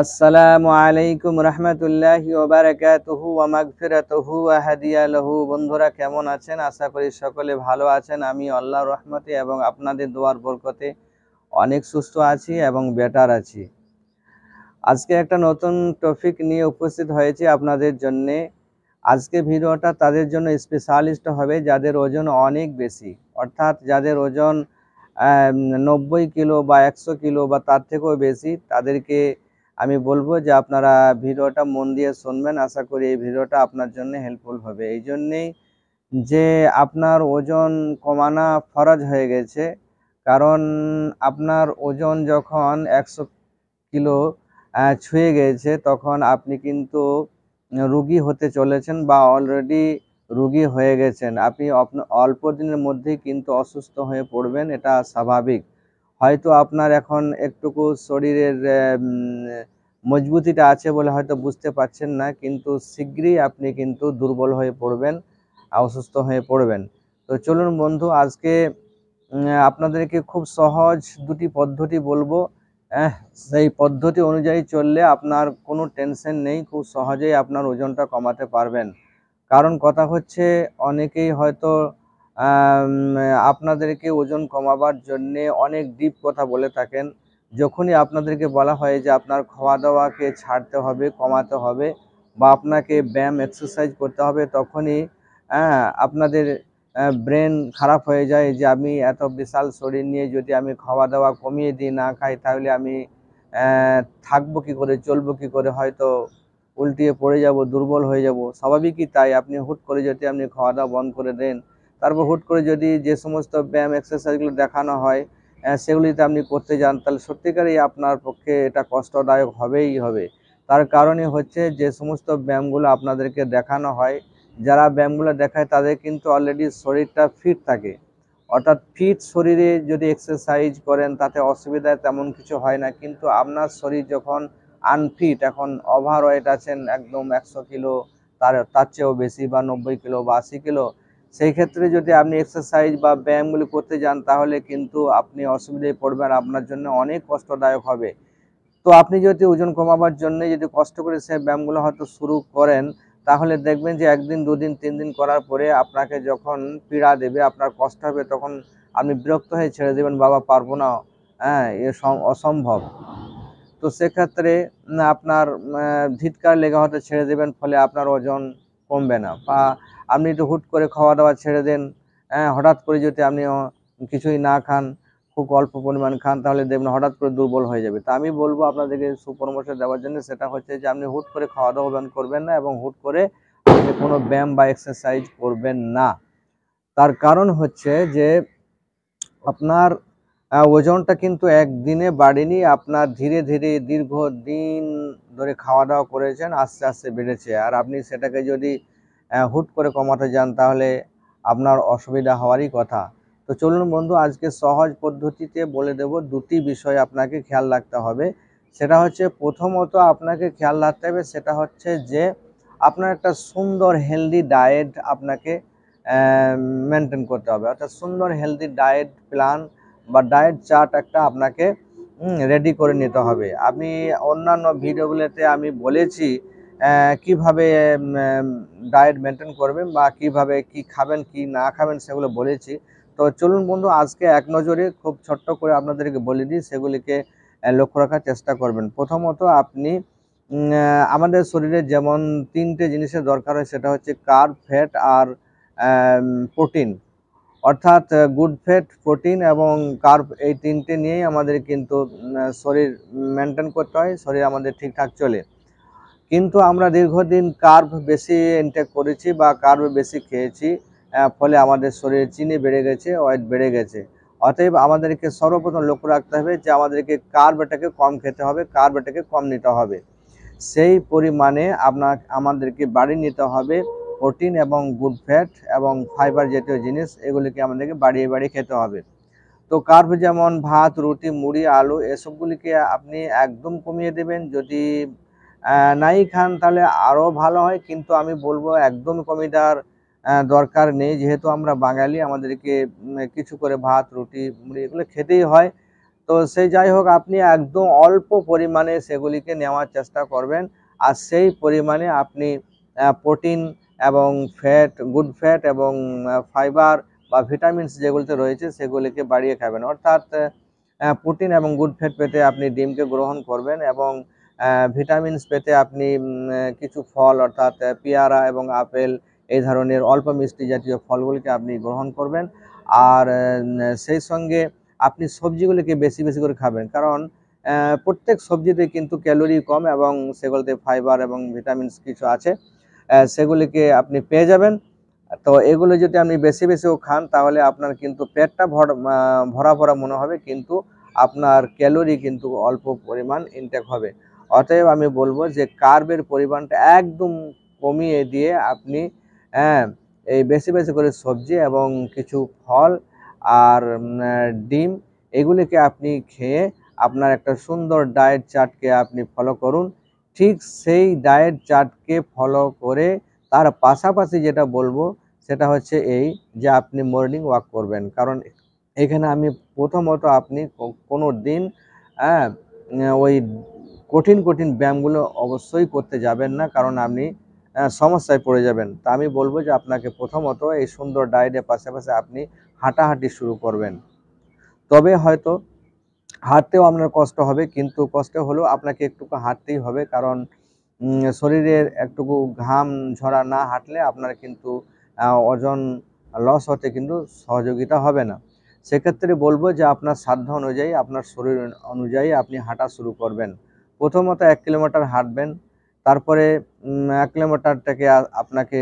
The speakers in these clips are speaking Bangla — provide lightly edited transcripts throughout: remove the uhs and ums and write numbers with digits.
আসসালামু আলাইকুম রহমতুল্লাহি ওয়া বারাকাতুহু ওয়া মাগফিরাতুহু ওয়া হাদিয়া লাহু। বন্ধুরা কেমন আছেন? আশা করি সকলে ভালো আছেন। আমি আল্লাহর রহমতে এবং আপনাদের দোয়ার বরকতে অনেক সুস্থ আছি এবং বেটার আছি। আজকে একটা নতুন টপিক নিয়ে উপস্থিত হয়েছি আপনাদের জন্যে। আজকে ভিডিওটা তাদের জন্য স্পেশালিস্ট হবে যাদের ওজন অনেক বেশি, অর্থাৎ যাদের ওজন 90 কিলো বা 100 কিলো বা তার থেকেও বেশি। তাদেরকে আমি বলবো যে আপনারা ভিডিওটা মন দিয়ে শুনবেন। আশা করি এই ভিডিওটা আপনার জন্য হেল্পফুল হবে। এই জন্যেই যে আপনার ওজন কমানো ফরজ হয়ে গেছে, কারণ আপনার ওজন যখন 100 কিলো ছুঁয়ে গেছে তখন আপনি কিন্তু রোগী হতে চলেছেন বা অলরেডি রোগী হয়ে গেছেন। আপনি অল্প দিনের মধ্যেই কিন্তু অসুস্থ হয়ে পড়বেন, এটা স্বাভাবিক। হয়তো আপনার এখন একটুকু শরীরের মজবুতিটা আছে বলে হয়তো বুঝতে পারছেন না, কিন্তু শীঘ্রই আপনি কিন্তু দুর্বল হয়ে পড়বেন, অসুস্থ হয়ে পড়বেন। তো চলুন বন্ধু, আজকে আপনাদেরকে খুব সহজ দুটি পদ্ধতি বলবো। সেই পদ্ধতি অনুযায়ী চললে আপনার কোনো টেনশন নেই, খুব সহজেই আপনার ওজনটা কমাতে পারবেন। কারণ কথা হচ্ছে, অনেকেই হয়তো আপনাদেরকে ওজন কমাবার জন্যে অনেক ডিপ কথা বলে থাকেন। যখনই আপনাদেরকে বলা হয় যে আপনার খাওয়া দাওয়াকে ছাড়তে হবে, কমাতে হবে, বা আপনাকে ব্যায়াম এক্সারসাইজ করতে হবে, তখনই আপনাদের ব্রেন খারাপ হয়ে যায় যে আমি এত বিশাল শরীর নিয়ে যদি আমি খাওয়া দাওয়া কমিয়ে দিই, না খাই, তাহলে আমি থাকবো কী করে, চলবো কী করে, হয়তো উল্টিয়ে পড়ে যাব, দুর্বল হয়ে যাব। স্বাভাবিকই তাই। আপনি হুট করে যদি আপনি খাওয়া দাওয়া বন্ধ করে দেন, তারপর হুট করে যদি যে সমস্ত ব্যায়াম এক্সারসাইজগুলো দেখানো হয় সেগুলিতে আপনি করতে যান, তাহলে সত্যিকারই আপনার পক্ষে এটা কষ্টদায়ক হবেই হবে। তার কারণই হচ্ছে, যে সমস্ত ব্যায়ামগুলো আপনাদেরকে দেখানো হয়, যারা ব্যায়ামগুলো দেখায় তাদের কিন্তু অলরেডি শরীরটা ফিট থাকে। অর্থাৎ ফিট শরীরে যদি এক্সারসাইজ করেন তাতে অসুবিধা তেমন কিছু হয় না। কিন্তু আপনার শরীর যখন আনফিট, এখন ওভার ওয়েট আছেন একদম 100 কিলো, তার চেয়েও বেশি, বা 90 কিলো বা 80 কিলো, সেই ক্ষেত্রে যদি আপনি এক্সারসাইজ বা ব্যায়ামগুলি করতে যান, তাহলে কিন্তু আপনি অসুবিধায় পড়বেন, আপনার জন্য অনেক কষ্টদায়ক হবে। তো আপনি যদি ওজন কমাবার জন্য যদি কষ্ট করে সে ব্যায়ামগুলো হয়তো শুরু করেন, তাহলে দেখবেন যে 1 দিন 2 দিন 3 দিন করার পরে আপনাকে যখন পীড়া দেবে, আপনার কষ্ট হবে, তখন আপনি বিরক্ত হয়ে ছেড়ে দেবেন, বাবা পারবো না, এ অসম্ভব। তো সেক্ষেত্রে আপনার ধিক্কার লেগে হয়তো ছেড়ে দেবেন, ফলে আপনার ওজন কমবে না। বা আপনি তো হুট করে খাওয়া দাওয়া ছেড়ে দেন, হঠাৎ করে যদি আপনি কিছুই না খান, খুব অল্প পরিমাণ খান, তাহলে দেখবেন হঠাৎ করে দুর্বল হয়ে যাবে। তা আমি বলবো আপনাদেরকে সুপরামর্শ দেওয়ার জন্য, সেটা হচ্ছে যে আপনি হুট করে খাওয়া দাওয়া বন্ধ করবেন না, এবং হুট করে আপনি কোনো ব্যায়াম বা এক্সারসাইজ করবেন না। তার কারণ হচ্ছে যে আপনার ওজনটা কিন্তু একদিনে বাড়েনি, আপনার ধীরে ধীরে দীর্ঘদিন ধরে খাওয়া দাওয়া করেছেন, আস্তে আস্তে বেড়েছে। আর আপনি সেটাকে যদি হুট করে কমাতে যান, তাহলে আপনার অসুবিধা হওয়ারই কথা। তো চলুন বন্ধু, আজকে সহজ পদ্ধতিতে বলে দেব। দুটি বিষয় আপনাকে খেয়াল রাখতে হবে। সেটা হচ্ছে, প্রথমত আপনাকে খেয়াল রাখতে হবে, সেটা হচ্ছে যে আপনার একটা সুন্দর হেলদি ডায়েট আপনাকে মেনটেন করতে হবে। অর্থাৎ সুন্দর হেলদি ডায়েট প্ল্যান বা ডায়েট চার্ট একটা আপনাকে রেডি করে নিতে হবে। আমি অন্যান্য ভিডিওগুলোতে আমি বলেছি কিভাবে ডায়েট মেনটেন করবেন, বা কিভাবে কি খাবেন কি না খাবেন সেগুলো বলেছি। তো চলুন বন্ধু, আজকে এক নজরে খুব ছোট্ট করে আপনাদেরকে বলে দিই, সেগুলিকে লক্ষ্য রাখার চেষ্টা করবেন। প্রথমত আপনি আমাদের শরীরে যেমন 3টে জিনিসের দরকার হয়, সেটা হচ্ছে কার্ব, ফ্যাট আর প্রোটিন। অর্থাৎ গুড ফ্যাট, প্রোটিন এবং কার্ব, এই 3টে নিয়েই আমাদের কিন্তু শরীর মেনটেন করতে হয়, শরীর আমাদের ঠিকঠাক চলে। কিন্তু আমরা দীর্ঘদিন কার্ব বেশি ইনটেক করেছি বা কার্ব বেশি খেয়েছি, ফলে আমাদের শরীরে চিনি বেড়ে গেছে, ওয়েট বেড়ে গেছে। অতএব আমাদেরকে সর্বপ্রথম লক্ষ্য রাখতে হবে যে আমাদেরকে কার্বটাকে কম খেতে হবে, কার্বটাকে কম নিতে হবে। সেই পরিমাণে আমাদেরকে বাড়িয়ে নিতে হবে প্রোটিন এবং গুড ফ্যাট এবং ফাইবার জাতীয় জিনিস, এগুলিকে আমাদেরকে বাড়িয়ে বাড়িয়ে খেতে হবে। তো কার্ব যেমন ভাত, রুটি, মুড়ি, আলু, এসবগুলিকে আপনি একদম কমিয়ে দেবেন। যদি নাই খান তাহলে আরও ভালো হয়, কিন্তু আমি বলবো একদম কমিয়ে দেওয়ার দরকার নেই। যেহেতু আমরা বাঙালি, আমাদেরকে কিছু করে ভাত, রুটি, মুড়ি এগুলো খেতেই হয়। তো সেই যাই হোক, আপনি একদম অল্প পরিমাণে সেগুলিকে নেওয়ার চেষ্টা করবেন। আর সেই পরিমাণে আপনি প্রোটিন এবং ফ্যাট, গুড ফ্যাট এবং ফাইবার বা ভিটামিনস যেগুলিতে রয়েছে সেগুলিকে বাড়িয়ে খাবেন। অর্থাৎ প্রোটিন এবং গুড ফ্যাট পেতে আপনি ডিমকে গ্রহণ করবেন, এবং ভিটামিনস পেতে আপনি কিছু ফল অর্থাৎ পেয়ারা এবং আপেল এই ধরনের অল্প মিষ্টি জাতীয় ফলগুলিকে আপনি গ্রহণ করবেন। আর সেই সঙ্গে আপনি সবজিগুলিকে বেশি বেশি করে খাবেন, কারণ প্রত্যেক সবজিতে কিন্তু ক্যালোরি কম এবং সেগুলোতে ফাইবার এবং ভিটামিনস কিছু আছে, সেগুলিকে আপনি পেয়ে যাবেন। তো এগুলো যদি আপনি বেশি বেশিও খান তাহলে আপনার কিন্তু পেটটা ভরা ভরা মনে হবে, কিন্তু আপনার ক্যালোরি কিন্তু অল্প পরিমাণ ইনটেক হবে। অতএব আমি বলবো যে কার্বের পরিমাণটা একদম কমিয়ে দিয়ে আপনি হ্যাঁ এই বেশি বেশি করে সবজি এবং কিছু ফল আর ডিম এগুলিকে আপনি খেয়ে আপনার একটা সুন্দর ডায়েট চার্টকে আপনি ফলো করুন। ঠিক সেই ডায়েট চার্টকে ফলো করে তার পাশাপাশি যেটা বলবো সেটা হচ্ছে এই যে আপনি মর্নিং ওয়াক করবেন, কারণ এখানে আমি প্রথমত আপনি কোনো দিন হ্যাঁ ওই কঠিন কঠিন ব্যায়ামগুলো অবশ্যই করতে যাবেন না, কারণ আপনি সমস্যায় পড়ে যাবেন। তা আমি বলবো যে আপনাকে প্রথমত এই সুন্দর ডায়েটের পাশাপাশি আপনি হাঁটাহাঁটি শুরু করবেন। তবে হয়তো হাঁটতেও আপনার কষ্ট হবে, কিন্তু কষ্ট হলেও আপনাকে একটুকু হাঁটতেই হবে, কারণ শরীরের একটুকু ঘাম ঝরা না হাঁটলে আপনার কিন্তু ওজন লস হতে কিন্তু সহযোগিতা হবে না। সেক্ষেত্রে বলবো যে আপনার সাধ্য অনুযায়ী, আপনার শরীর অনুযায়ী আপনি হাঁটা শুরু করবেন। প্রথমত 1 কিলোমিটার হাঁটবেন, তারপরে 1 কিলোমিটারটাকে আপনাকে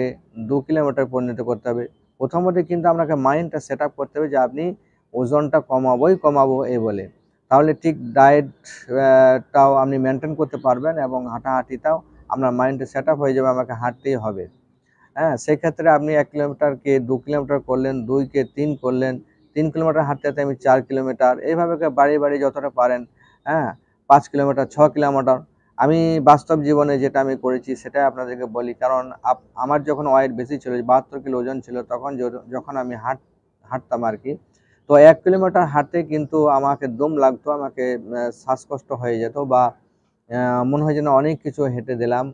2 কিলোমিটার পরিণত করতে হবে। প্রথমত কিন্তু আপনাকে মাইন্ডটা সেট আপ করতে হবে যে আপনি ওজনটা কমাবো এই বলে। তাহলে ঠিক ডায়েটটাও আপনি মেনটেন করতে পারবেন এবং হাঁটাহাঁটিটাও আপনার মাইন্ডে সেট আপ হয়ে যাবে, আমাকে হাঁটতেই হবে। হ্যাঁ, সেক্ষেত্রে আপনি 1 কিলোমিটারকে 2 কিলোমিটার করলেন, 2কে 3 করলেন, 3 কিলোমিটার হাঁটতে হাঁটতে আমি 4 কিলোমিটার, এইভাবে বাড়িয়ে বাড়িয়ে যতটা পারেন, হ্যাঁ 5 কিলোমিটার, 6 কিলোমিটার। আমি বাস্তব জীবনে যেটা আমি করেছি সেটাই আপনাদেরকে বলি, কারণ আমার যখন ওয়েট বেশি ছিল, 72 কিলো ওজন ছিল, তখন যখন আমি হাঁটতাম আর কি, তো 1 কিলোমিটার হাঁটতে কিন্তু আমাকে দম লাগতো, আমাকে শ্বাসকষ্ট হয়ে যেত, বা মনে হয় যেন অনেক কিছু হেঁটে দিলাম।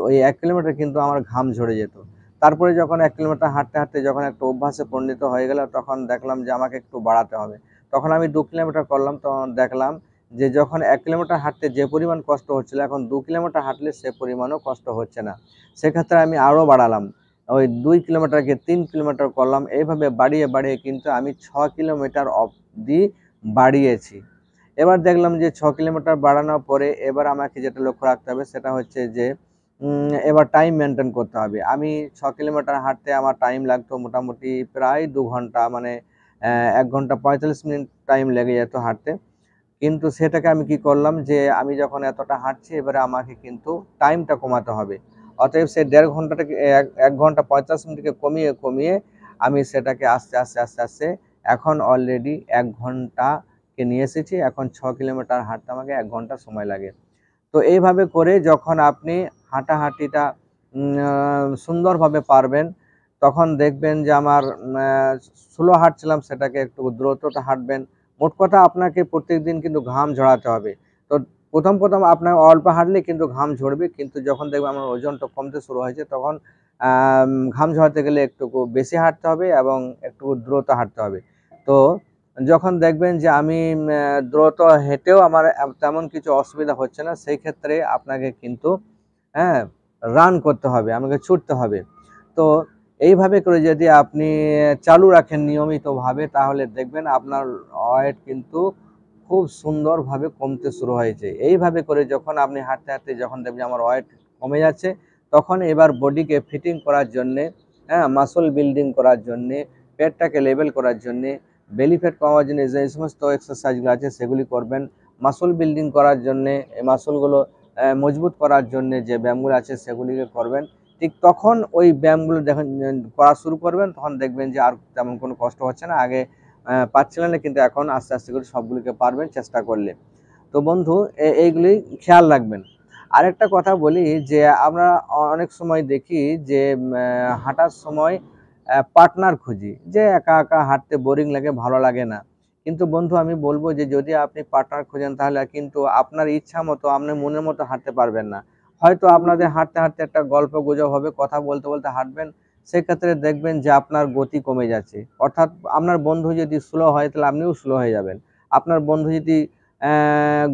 ওই 1 কিলোমিটার কিন্তু আমার ঘাম ঝরে যেত। তারপরে যখন 1 কিলোমিটার হাঁটতে হাঁটতে যখন একটা অভ্যাসে পরিণত হয়ে গেল, তখন দেখলাম যে আমাকে একটু বাড়াতে হবে। তখন আমি 2 কিলোমিটার করলাম, তখন দেখলাম যে যখন 1 কিলোমিটার হাঁটতে যে পরিমাণ কষ্ট হচ্ছিল, এখন 2 কিলোমিটার হাঁটলে সে পরিমাণও কষ্ট হচ্ছে না। সেক্ষেত্রে আমি আরও বাড়ালাম, ওই 2 কিলোমিটারকে 3 কিলোমিটার করলাম, এইভাবে বাড়িয়ে বাড়িয়ে কিন্তু আমি 6 কিলোমিটার অবধি বাড়িয়েছি। এবার দেখলাম যে 6 কিলোমিটার বাড়ানোর পরে এবার আমাকে যেটা লক্ষ্য রাখতে হবে সেটা হচ্ছে যে এবার টাইম মেনটেন করতে হবে। আমি 6 কিলোমিটার হাঁটতে আমার টাইম লাগতো মোটামুটি প্রায় 2 ঘন্টা, মানে 1 ঘন্টা 45 মিনিট টাইম লেগে যেত হাঁটতে। কিন্তু সেটাকে আমি কি করলাম যে আমি যখন এতটা হাঁটছি, এবারে আমাকে কিন্তু টাইমটা কমাতে হবে। অতএব সেই 1.5 ঘন্টাটাকে 1 ঘন্টা 50 মিনিটকে কমিয়ে কমিয়ে আমি সেটাকে আস্তে আস্তে আস্তে আস্তে এখন অলরেডি 1 ঘন্টাকে নিয়ে এসেছি। এখন 6 কিলোমিটার হাঁটতে আমাকে 1 ঘন্টা সময় লাগে। তো এইভাবে করে যখন আপনি হাঁটাহাঁটিটা সুন্দরভাবে পারবেন, তখন দেখবেন যে আমার স্লো হাঁটছিলাম সেটাকে একটু দ্রুতটা হাঁটবেন। মোট কথা আপনাকে প্রত্যেকদিন কিন্তু ঘাম ঝরাতে হবে। তো প্রথম আপনার অল্প হাঁটলে কিন্তু ঘাম ঝরবে, কিন্তু যখন দেখবেন আমার ওজনটা কমতে শুরু হয়েছে, তখন ঘাম ঝরাতে গেলে একটু বেশি হাঁটতে হবে এবং একটু দ্রুত হাঁটতে হবে। তো যখন দেখবেন যে আমি দ্রুত হেঁটেও আমার তেমন কিছু অসুবিধা হচ্ছে না, সেই ক্ষেত্রে আপনাকে কিন্তু হ্যাঁ রান করতে হবে, আমাকে ছুটতে হবে। তো এইভাবে করে যদি আপনি চালু রাখেন নিয়মিতভাবে, তাহলে দেখবেন আপনার ওয়েট কিন্তু খুব সুন্দরভাবে কমতে শুরু হয়েছে। এইভাবে করে যখন আপনি হাঁটতে হাঁটতে যখন দেখবেন আমার ওয়েট কমে যাচ্ছে, তখন এবার বডিকে ফিটিং করার জন্যে, মাসল বিল্ডিং করার জন্যে, পেটটাকে লেভেল করার জন্যে, বেলি ফ্যাট কমার জন্য যে সমস্ত এক্সারসাইজগুলো আছে সেগুলি করবেন। মাসল বিল্ডিং করার জন্যে, এই মাসলগুলো মজবুত করার জন্য যে ব্যায়ামগুলো আছে সেগুলিকে করবেন। ঠিক তখন ওই ব্যায়ামগুলো যখন করা শুরু করবেন, তখন দেখবেন যে আর তেমন কোনো কষ্ট হচ্ছে না। আগে পারছিলেন না, কিন্তু এখন আস্তে আস্তে করে সবগুলিকে পারবেন চেষ্টা করলে। তো বন্ধু এইগুলি খেয়াল রাখবেন। আরেকটা কথা বলি যে আমরা অনেক সময় দেখি যে হাঁটার সময় পার্টনার খুঁজি, যে একা একা হাঁটতে বোরিং লাগে, ভালো লাগে না। কিন্তু বন্ধু আমি বলবো যে যদি আপনি পার্টনার খোঁজেন তাহলে কিন্তু আপনার ইচ্ছা মতো আপনার মনের মতো হাঁটতে পারবেন না। হয়তো আপনাদের হাঁটতে হাঁটতে একটা গল্প গুজব হবে, কথা বলতে বলতে হাঁটবেন, সেক্ষেত্রে দেখবেন যে আপনার গতি কমে যাচ্ছে। অর্থাৎ আপনার বন্ধু যদি স্লো হয় তাহলে আপনিও স্লো হয়ে যাবেন। আপনার বন্ধু যদি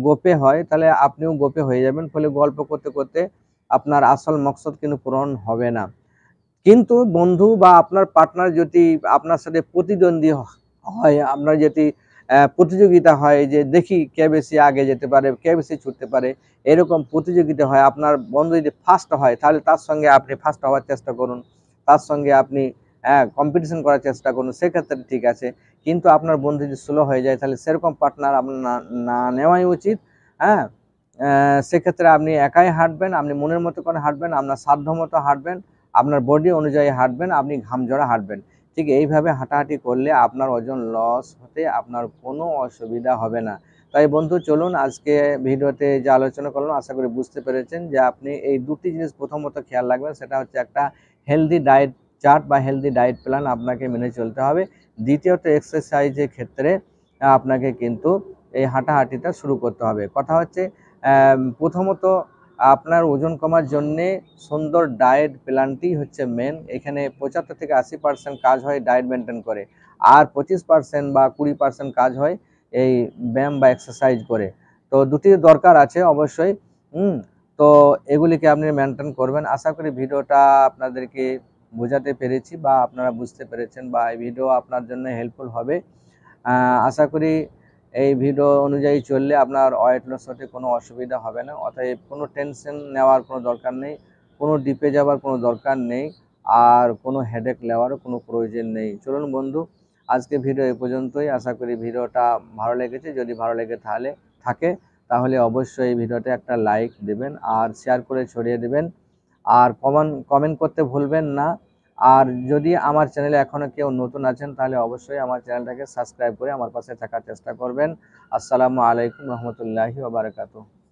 গোপে হয় তাহলে আপনিও গোপে হয়ে যাবেন। ফলে গল্প করতে করতে আপনার আসল মকসদ কিন্তু পূরণ হবে না। কিন্তু বন্ধু বা আপনার পার্টনার যদি আপনার সাথে প্রতিদ্বন্দ্বী হয়, আপনার যদি প্রতিযোগিতা হয় যে দেখি কে বেশি আগে যেতে পারে, কে বেশি ছুটতে পারে, এরকম প্রতিযোগিতা হয়, আপনার বন্ধু যদি ফার্স্ট হয় তাহলে তার সঙ্গে আপনি ফার্স্ট হওয়ার চেষ্টা করুন, তার সঙ্গে আপনি কম্পিটিশন করার চেষ্টা করুন, সেক্ষেত্রে ঠিক আছে। কিন্তু আপনার বন্ধু যদি স্লো হয়ে যায় তাহলে সেরকম পার্টনার আপনার না না নেওয়াই উচিত। হ্যাঁ, সেক্ষেত্রে আপনি একাই হাঁটবেন, আপনি মনের মতো করে হাঁটবেন, আপনার সাধ্য মতো হাঁটবেন, আপনার বডি অনুযায়ী হাঁটবেন, আপনি ঘামঝরা হাঁটবেন। ঠিক এইভাবে হাঁটাহাঁটি করলে আপনার ওজন লস হতে আপনার কোনো অসুবিধা হবে না। তাই বন্ধু চলুন আজকে ভিডিওতে যে আলোচনা করলাম আশা করি বুঝতে পেরেছেন যে আপনি এই দুটি জিনিস প্রথমত খেয়াল রাখবেন, সেটা হচ্ছে একটা হেলদি ডায়েট চার্ট বা হেলদি ডায়েট প্ল্যান আপনাকে মেনে চলতে হবে। দ্বিতীয়ত এক্সারসাইজের ক্ষেত্রে আপনাকে কিন্তু এই হাঁটাহাঁটিটা শুরু করতে হবে। কথা হচ্ছে প্রথমত আপনার ওজন কমার জন্যে সুন্দর ডায়েট প্ল্যানটি হচ্ছে মেন। এখানে 75 থেকে 80% কাজ হয় ডায়েট মেনটেন করে, আর 25% বা 20% কাজ হয় এই ব্যায়াম বা এক্সারসাইজ করে। তো দুটির দরকার আছে অবশ্যই। তো এগুলিকে আপনি মেনটেন করবেন। আশা করি ভিডিওটা আপনাদেরকে বোঝাতে পেরেছি বা আপনারা বুঝতে পেরেছেন বা এই ভিডিও আপনার জন্য হেল্পফুল হবে। আশা করি এই ভিডিও অনুযায়ী চললে আপনার ওয়েট লস হতে কোনো অসুবিধা হবে না। অতএব কোনো টেনশন নেওয়ার কোনো দরকার নেই, কোনো ডিপে যাওয়ার কোনো দরকার নেই, আর কোনো হেডেক নেওয়ারও কোনো প্রয়োজন নেই। চলুন বন্ধু, আজকে ভিডিও এই পর্যন্তই। আশা করি ভিডিওটা ভালো লেগেছে। যদি ভালো লেগে থাকে তাহলে অবশ্যই এই ভিডিওতে একটা লাইক দেবেন আর শেয়ার করে ছড়িয়ে দেবেন, আর কমেন্ট করতে ভুলবেন না। আর যদি আমার চ্যানেলে এখনো কেউ নতুন আছেন তাহলে অবশ্যই আমার চ্যানেলটাকে সাবস্ক্রাইব করে আমার পাশে থাকার চেষ্টা করবেন। আসসালামু আলাইকুম রহমতুল্লাহি ওয়া বারাকাতুহু।